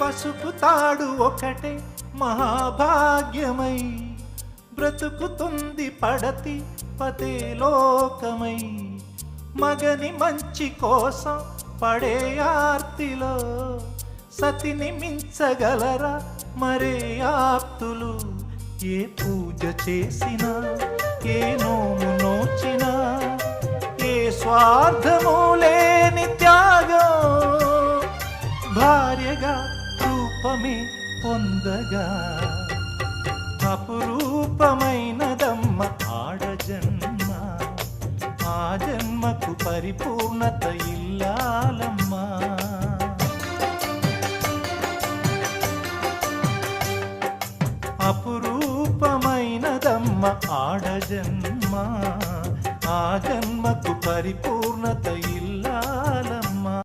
పసుపు తాడు ఒకటే మహాభాగ్యమై బ్రతుకుతుంది పడతి పదే లోకమై. మగని మంచి కోసం పడే ఆర్తిలో సతిని మించగలరా మరే ఆప్తులు. ఏ పూజ చేసినా ఏ నోము నోచినా ఏ స్వార్థము లేని త్యాగం భార్యగా రూపమే పొందగా. అపురూపమైనదమ్మ ఆడజన్మ, ఆ జన్మకు పరిపూర్ణత ఇల్లాలమ్మా. అపురూపమైనదమ్మ ఆడజన్మ, ఆ జన్మకు పరిపూర్ణత